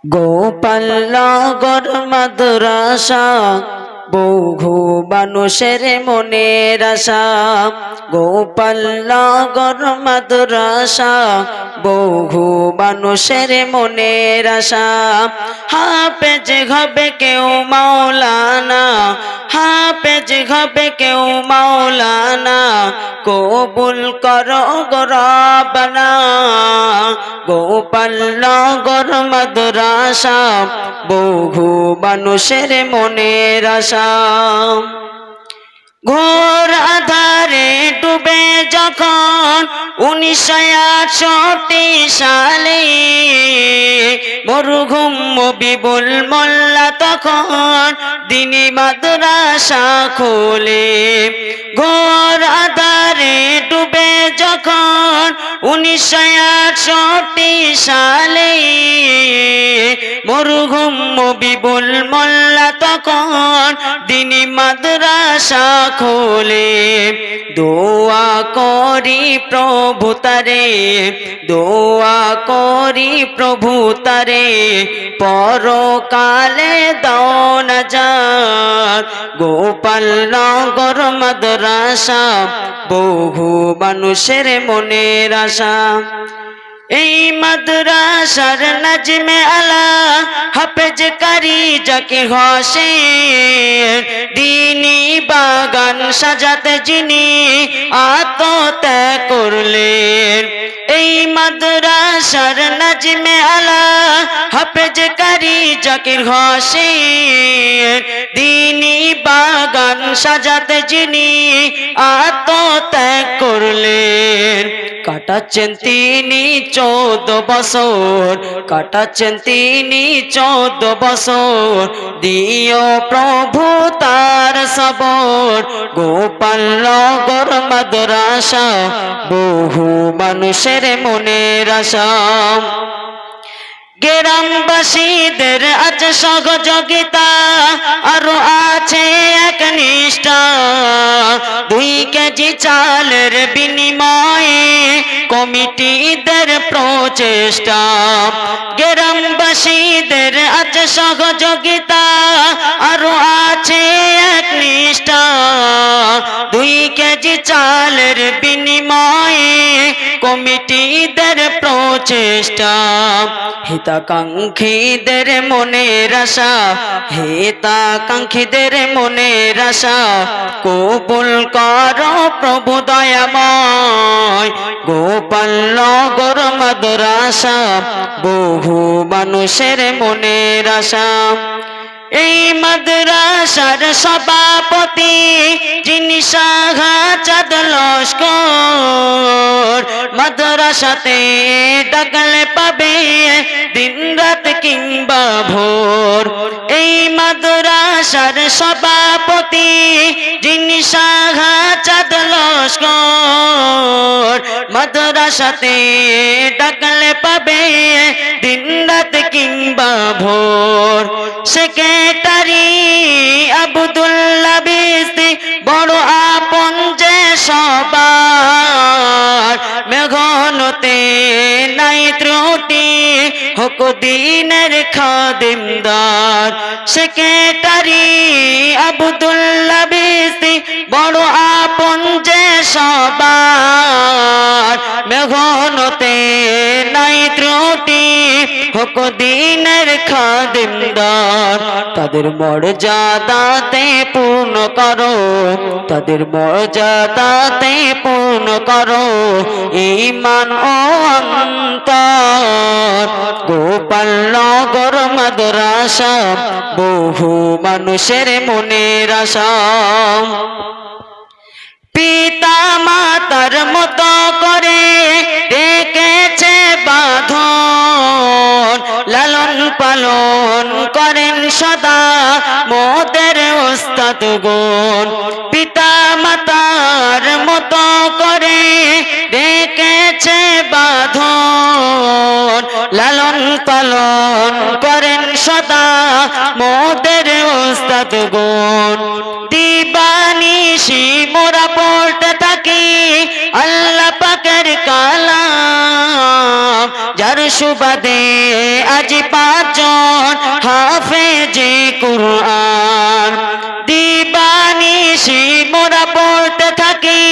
গোপালনগর মাদ্রাসা বহু মানুষের মনের আশা। গোপালনগর মাদ্রাসা বহু মানুষের মনের আশা। হাফেজ হবে কেউ মাওলানা, হাফেজ হবে কেউ মাওলানা, কবুল করো গো রব্বানা। গোপালনগর মাদ্রাসা বহু মানুষের মনের আশা। ঘোর আধারে ডুবে যখন 1968 সালে মরহুম মবিবুল মোল্লা তখন দিনী মাদ্রাসা খোলে। ঘোর আধারে ডুবে যখন 1968 সালে মরহুম মবিবুল মোল্লা তখন দিনী মাদ্রাসা খোলে। দোয়া করি প্রভু তারে, দোয়া করি প্রভু তারে, পরকালে দাও নাজাত। গোপালনগর মাদ্রাসা বহু মানুষের মনের আশা। এই মাদ্রাসার নাজমে আলা হাফেজ কারি জাকির হোসেন দিনী বাগান সাজাতে যিনি আত্মত্যাগ করলেন। এই মাদ্রাসার নাজমে আলা হাফেজ কারি জাকির হোসেন দিনী বাগান সাজাতে যিনি আত্মত্যাগ করলেন। কাটাচ্ছেন তিনি 14 বছর, কাটাচ্ছেন তিনি 14 বছর, দিও প্রভু তার সবর। গোপালনগর মাদ্রাসা বহু মানুষের মনের আশা। গ্রামবাসীদের আছে সহযোগিতা, আরো আছে এক নিষ্ঠা। 2 কেজি চালের বিনিময়ে কমিটিদের প্রচেষ্টা। গ্রামবাসীদের আছে সহযোগিতা, আরো আছে এক নিষ্ঠা। 2 কেজি চালের বিনিময়ে কমিটিদের প্রচেষ্টা। হিতাকাঙ্ক্ষীদের মনের আশা, হিতাকাঙ্ক্ষীদের মনের আশা, কবুল করো প্রভু দয়াময়। গোপালনগর মাদ্রাসা বহু মানুষের মনের আশা। এই মাদ্রাসার সভাপতি যিনি শাহজাদ লস্কর, মাদ্রাসাতে ডাকলে পাবে দিন রাত কিংবা ভোর। এই মাদ্রাসার সভাপতি যিনি শাহজাদ লস্কর, মাদ্রাসাতে ডাকলে পাবে দিন রাত কিংবা ভোর। সেক্রেটারি আব্দুল্লাহ বিস্তি বড় আপন যে সবার, মেঘনতে নাই ত্রুটি হোক দিনের খাদিমদার। সেক্রেটারি আব্দুল্লাহ বিস্তি বড় আপন যে সবার, মেঘনতে নাই ত্রুটি হোক দিনের খাদিমদার। তাদের মর্যাদাতে পূর্ণ করো, তাদের মর্যাদাতে পূর্ণ করো ঈমান ও অন্তর। গোপালনগর মাদ্রাসা বহু মানুষের মনের আশা। পিতা মাতার মতো করে রেখেছে বাঁধন, লালন পালন করেন সদা মোদের ওস্তাদ গণ। পিতা মাতার মতো করে রেখেছে বাঁধন, লালন পালন করেন সদা মোদের ওস্তাদ গণ। দিবানিশি মোরা পড়তে থাকি আল্লাহ পাকের কালাম, যার সুবাদে আজ পাঁচজন হাফেজে কুরআন দিবানিশি মোরা পড়তে থাকি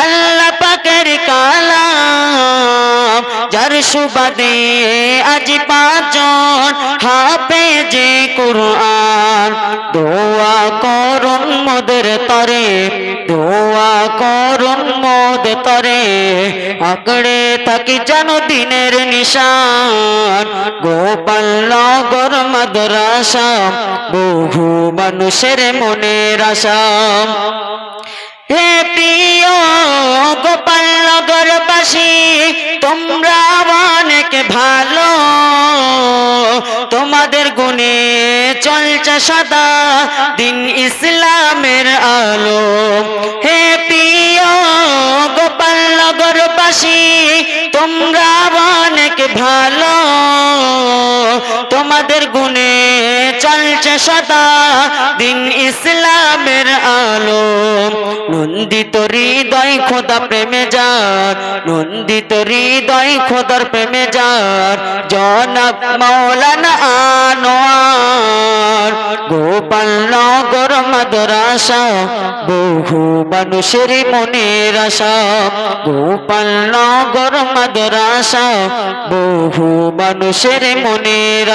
আল্লাহ পাকের কালাম যার সুবাদে আজ পাঁচজন হাফেজে কুরআন দোয়া করুন মোদের তরে দোয়া করুন মোদ তরে আঁকড়ে থাকি যেন দিনের নিশান গোপালনগর মাদ্রাসা বহু মানুষের মনের আশা হে প্রিয় গোপালনগর বাসী তোমরা অনেক ভালো তোমাদের গুণে চলছে সদা দিন ইসলামের আলো হে প্রিয় গোপালনগর বাসী তোমরা অনেক ভালো তোমাদের গুণে চলছে সদা দিন ইসলামের আলো নন্দিত হৃদয় খোদা প্রেমে যার নন্দিত হৃদয় খোদার প্রেমে যার জনাব মাওলানা আনোয়ার গোপালনগর মাদ্রাসা বহু মানুষের মনের আশা গোপালনগর মাদ্রাসা বহু মানুষের মনের